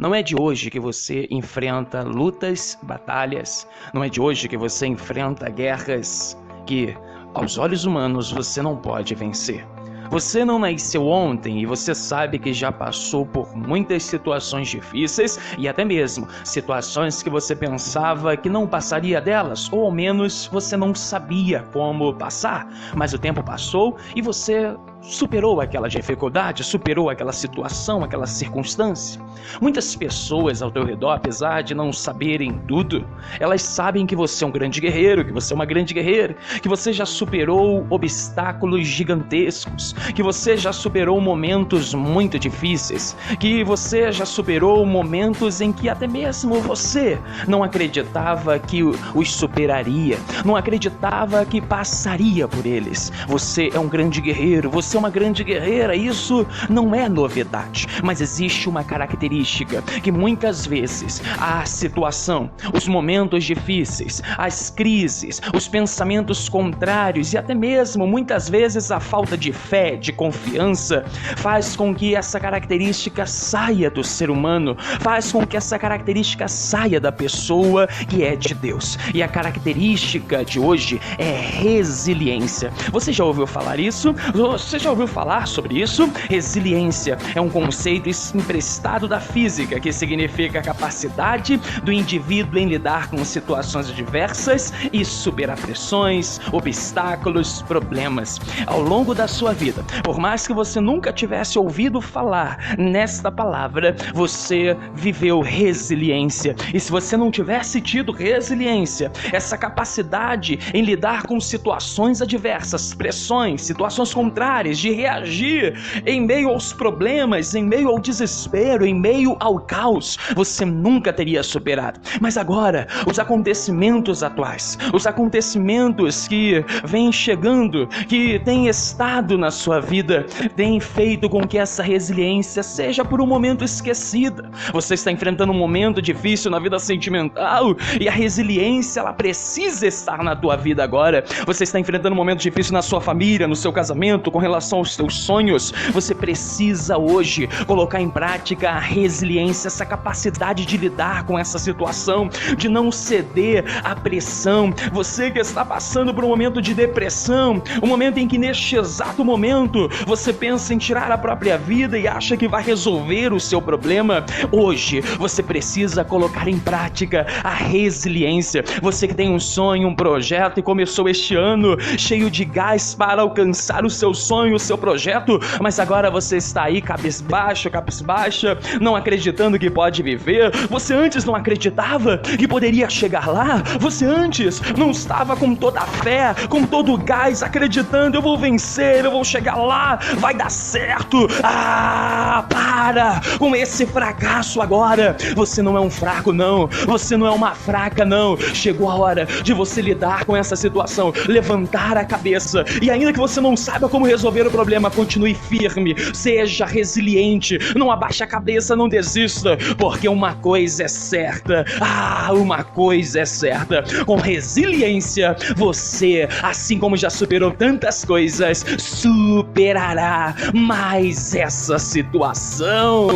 Não é de hoje que você enfrenta lutas, batalhas. Não é de hoje que você enfrenta guerras que, aos olhos humanos, você não pode vencer. Você não nasceu ontem e você sabe que já passou por muitas situações difíceis e até mesmo situações que você pensava que não passaria delas, ou ao menos você não sabia como passar. Mas o tempo passou e você superou aquela dificuldade, superou aquela situação, aquela circunstância. Muitas pessoas ao teu redor, apesar de não saberem tudo, elas sabem que você é um grande guerreiro, que você é uma grande guerreira, que você já superou obstáculos gigantescos, que você já superou momentos muito difíceis, que você já superou momentos em que até mesmo você não acreditava que os superaria, não acreditava que passaria por eles. Você é um grande guerreiro, você é uma grande guerreira, isso não é novidade, mas existe uma característica que muitas vezes a situação, os momentos difíceis, as crises, os pensamentos contrários e até mesmo muitas vezes a falta de fé, de confiança, faz com que essa característica saia do ser humano, faz com que essa característica saia da pessoa que é de Deus. E a característica de hoje é resiliência. Você já ouviu falar isso? Você já ouviu falar sobre isso? Resiliência é um conceito emprestado da física, que significa a capacidade do indivíduo em lidar com situações adversas e superar pressões, obstáculos, problemas. Ao longo da sua vida, por mais que você nunca tivesse ouvido falar nesta palavra, você viveu resiliência. E se você não tivesse tido resiliência, essa capacidade em lidar com situações adversas, pressões, situações contrárias, de reagir em meio aos problemas, em meio ao desespero, em meio ao caos, você nunca teria superado. Mas agora, os acontecimentos atuais, os acontecimentos que vêm chegando, que têm estado na sua vida, têm feito com que essa resiliência seja por um momento esquecida. Você está enfrentando um momento difícil na vida sentimental e a resiliência, ela precisa estar na tua vida agora. Você está enfrentando um momento difícil na sua família, no seu casamento, com relação aos seus sonhos. Você precisa hoje colocar em prática a resiliência, essa capacidade de lidar com essa situação, de não ceder à pressão. Você que está passando por um momento de depressão, um momento em que neste exato momento você pensa em tirar a própria vida e acha que vai resolver o seu problema, hoje você precisa colocar em prática a resiliência. Você que tem um sonho, um projeto e começou este ano cheio de gás para alcançar o seu sonho, o seu projeto, mas agora você está aí cabisbaixa, não acreditando que pode viver. Você antes não acreditava que poderia chegar lá, você antes não estava com toda a fé, com todo o gás, acreditando, eu vou vencer, eu vou chegar lá, vai dar certo. Para com esse fracasso agora. Você não é um fraco, não. Você não é uma fraca, não. Chegou a hora de você lidar com essa situação, levantar a cabeça, e ainda que você não saiba como resolver o problema, continue firme, seja resiliente, não abaixe a cabeça, não desista, porque uma coisa é certa, uma coisa é certa, com resiliência, você, assim como já superou tantas coisas, superará mais essa situação.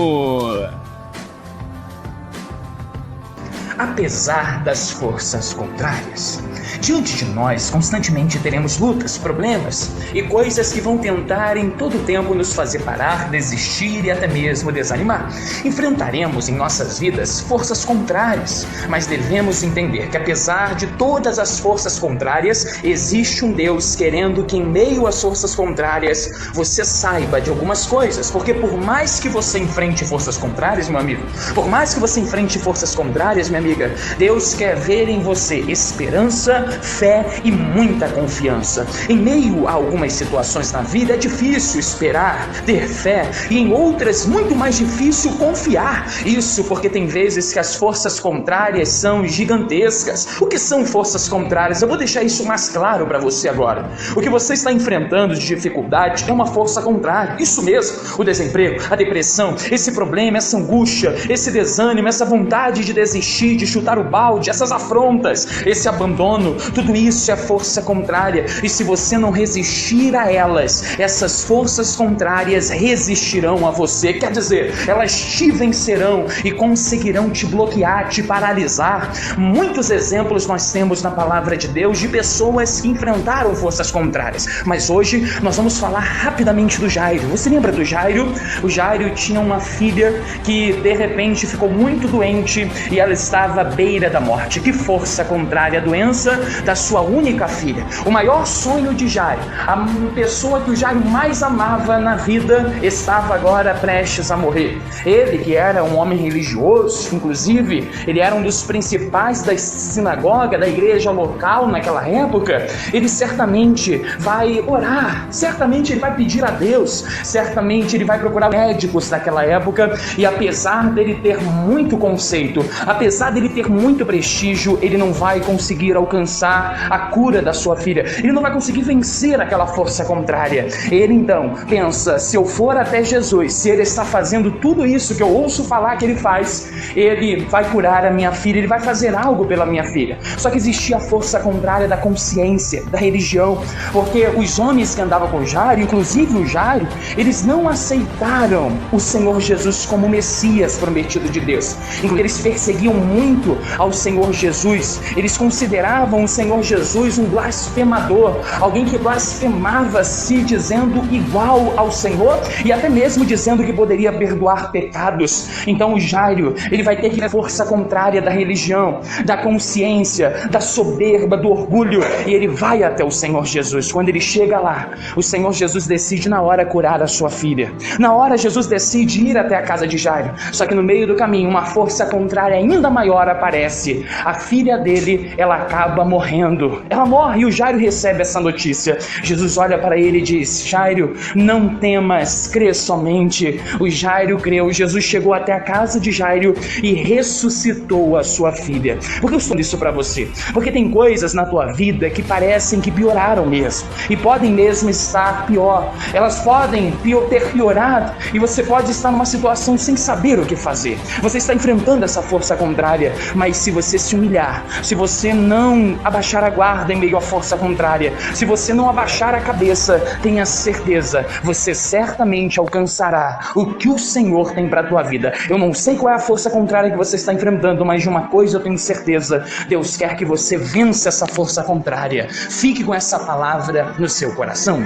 Apesar das forças contrárias, diante de nós constantemente teremos lutas, problemas e coisas que vão tentar em todo tempo nos fazer parar, desistir e até mesmo desanimar. Enfrentaremos em nossas vidas forças contrárias, mas devemos entender que apesar de todas as forças contrárias, existe um Deus querendo que em meio às forças contrárias você saiba de algumas coisas, porque por mais que você enfrente forças contrárias, meu amigo, por mais que você enfrente forças contrárias, minha amiga, Deus quer ver em você esperança, fé e muita confiança. Em meio a algumas situações na vida é difícil esperar, ter fé, e em outras muito mais difícil confiar. Isso porque tem vezes que as forças contrárias são gigantescas. O que são forças contrárias? Eu vou deixar isso mais claro para você agora. O que você está enfrentando de dificuldade é uma força contrária. Isso mesmo, o desemprego, a depressão, esse problema, essa angústia, esse desânimo, essa vontade de desistir, de chutar o balde, essas afrontas, esse abandono, tudo isso é força contrária. E se você não resistir a elas, essas forças contrárias resistirão a você. Quer dizer, elas te vencerão e conseguirão te bloquear, te paralisar. Muitos exemplos nós temos na palavra de Deus de pessoas que enfrentaram forças contrárias. Mas hoje nós vamos falar rapidamente do Jairo. Você lembra do Jairo? O Jairo tinha uma filha que de repente ficou muito doente e ela estava à beira da morte. Que força contrária à doença da sua única filha. O maior sonho de Jairo, a pessoa que o Jairo mais amava na vida, estava agora prestes a morrer. Ele, que era um homem religioso, inclusive, ele era um dos principais da sinagoga, da igreja local naquela época, ele certamente vai orar, certamente ele vai pedir a Deus, certamente ele vai procurar médicos daquela época, e apesar dele ter muito conceito, apesar dele ter muito prestígio, ele não vai conseguir alcançar a cura da sua filha, ele não vai conseguir vencer aquela força contrária. Ele então pensa, se eu for até Jesus, se ele está fazendo tudo isso que eu ouço falar que ele faz, ele vai curar a minha filha, ele vai fazer algo pela minha filha. Só que existia a força contrária da consciência, da religião, porque os homens que andavam com Jairo, inclusive o Jairo, eles não aceitaram o Senhor Jesus como o Messias prometido de Deus. Eles perseguiam muito ao Senhor Jesus, eles consideravam o Senhor Jesus um blasfemador, alguém que blasfemava se dizendo igual ao Senhor e até mesmo dizendo que poderia perdoar pecados. Então o Jairo, ele vai ter que ter força contrária da religião, da consciência, da soberba, do orgulho, e ele vai até o Senhor Jesus. Quando ele chega lá, o Senhor Jesus decide na hora curar a sua filha. Na hora Jesus decide ir até a casa de Jairo, só que no meio do caminho uma força contrária ainda maior aparece. A filha dele, ela acaba morrendo. Ela morre e o Jairo recebe essa notícia. Jesus olha para ele e diz, Jairo, não temas, crê somente. O Jairo creu. Jesus chegou até a casa de Jairo e ressuscitou a sua filha. Por que eu estou isso para você? Porque tem coisas na tua vida que parecem que pioraram mesmo, e podem mesmo estar pior. Elas podem ter piorado e você pode estar numa situação sem saber o que fazer. Você está enfrentando essa força contrária, mas se você se humilhar, se você não abaixar a guarda em meio à força contrária, se você não abaixar a cabeça, tenha certeza, você certamente alcançará o que o Senhor tem para a tua vida. Eu não sei qual é a força contrária que você está enfrentando, mas de uma coisa eu tenho certeza, Deus quer que você vença essa força contrária. Fique com essa palavra no seu coração.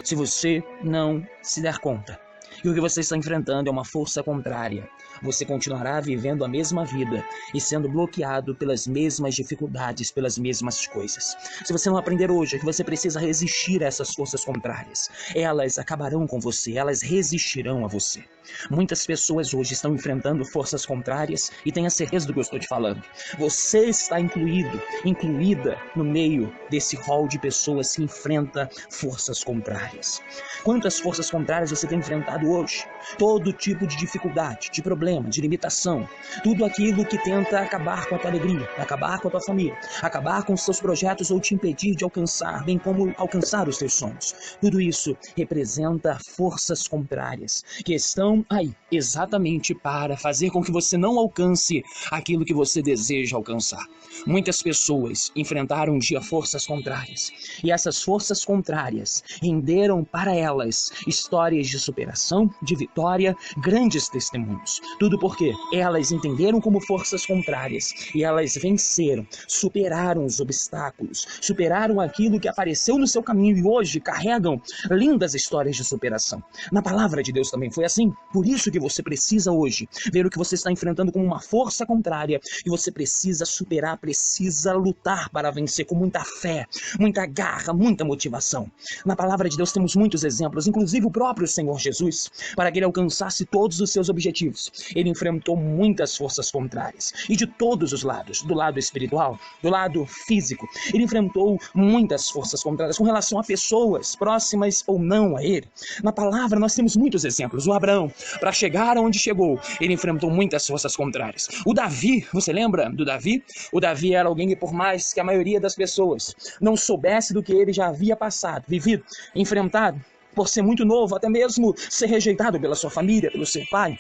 Se você não se der conta que o que você está enfrentando é uma força contrária, você continuará vivendo a mesma vida e sendo bloqueado pelas mesmas dificuldades, pelas mesmas coisas. Se você não aprender hoje que você precisa resistir a essas forças contrárias, elas acabarão com você, elas resistirão a você. Muitas pessoas hoje estão enfrentando forças contrárias e tenha certeza do que eu estou te falando. Você está incluída no meio desse rol de pessoas que enfrenta forças contrárias. Quantas forças contrárias você tem enfrentado hoje? Todo tipo de dificuldade, de problema, de limitação, tudo aquilo que tenta acabar com a tua alegria, acabar com a tua família, acabar com os seus projetos ou te impedir de alcançar, bem como alcançar os teus sonhos. Tudo isso representa forças contrárias que estão aí exatamente para fazer com que você não alcance aquilo que você deseja alcançar. Muitas pessoas enfrentaram um dia forças contrárias e essas forças contrárias renderam para elas histórias de superação, de vitória, grandes testemunhos. Tudo porque elas entenderam como forças contrárias e elas venceram, superaram os obstáculos, superaram aquilo que apareceu no seu caminho e hoje carregam lindas histórias de superação. Na palavra de Deus também foi assim. Por isso que você precisa hoje ver o que você está enfrentando como uma força contrária e você precisa superar, precisa lutar para vencer com muita fé, muita garra, muita motivação. Na palavra de Deus temos muitos exemplos, inclusive o próprio Senhor Jesus, para que ele alcançasse todos os seus objetivos. Ele enfrentou muitas forças contrárias e de todos os lados, do lado espiritual, do lado físico. Ele enfrentou muitas forças contrárias com relação a pessoas próximas ou não a ele. Na palavra nós temos muitos exemplos. O Abraão, para chegar aonde chegou, ele enfrentou muitas forças contrárias. O Davi, você lembra do Davi? O Davi era alguém que, por mais que a maioria das pessoas não soubesse do que ele já havia passado, vivido, enfrentado, por ser muito novo, até mesmo ser rejeitado pela sua família, pelo seu pai,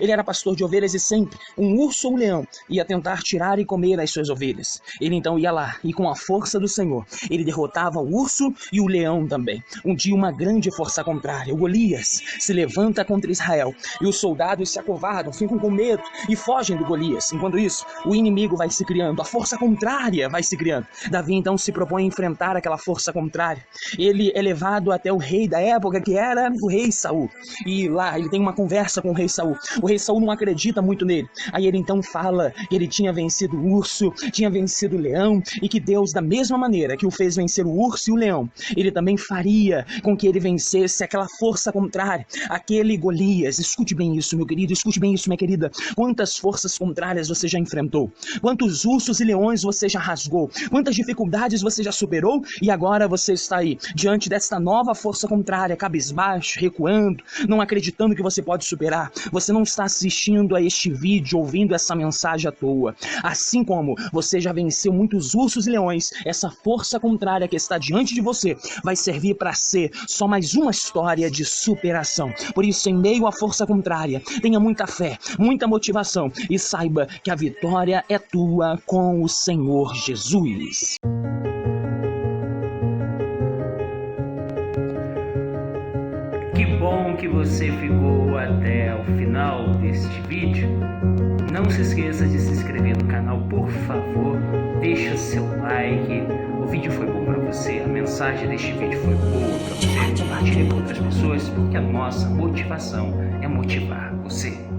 Ele era pastor de ovelhas e sempre um urso ou um leão ia tentar tirar e comer as suas ovelhas. Ele então ia lá e com a força do Senhor, ele derrotava o urso e o leão também. Um dia uma grande força contrária, o Golias, se levanta contra Israel e os soldados se acovardam, ficam com medo e fogem do Golias. Enquanto isso, o inimigo vai se criando, a força contrária vai se criando. Davi então se propõe a enfrentar aquela força contrária. Ele é levado até o rei da época, que era o rei Saul. E lá ele tem uma conversa com o rei Saul. O rei Saul não acredita muito nele. Aí ele então fala que ele tinha vencido o urso, tinha vencido o leão, e que Deus, da mesma maneira que o fez vencer o urso e o leão, ele também faria com que ele vencesse aquela força contrária, aquele Golias. Escute bem isso, meu querido, escute bem isso, minha querida. Quantas forças contrárias você já enfrentou? Quantos ursos e leões você já rasgou? Quantas dificuldades você já superou? E agora você está aí, diante desta nova força contrária, cabisbaixo, recuando, não acreditando que você pode superar. Você não está assistindo a este vídeo, ouvindo essa mensagem à toa. Assim como você já venceu muitos ursos e leões, essa força contrária que está diante de você vai servir para ser só mais uma história de superação. Por isso, em meio à força contrária, tenha muita fé, muita motivação e saiba que a vitória é tua com o Senhor Jesus. Que bom que você ficou até o final deste vídeo. Não se esqueça de se inscrever no canal, por favor. Deixa seu like. O vídeo foi bom para você, a mensagem deste vídeo foi boa para você. Compartilhe com outras pessoas, porque a nossa motivação é motivar você.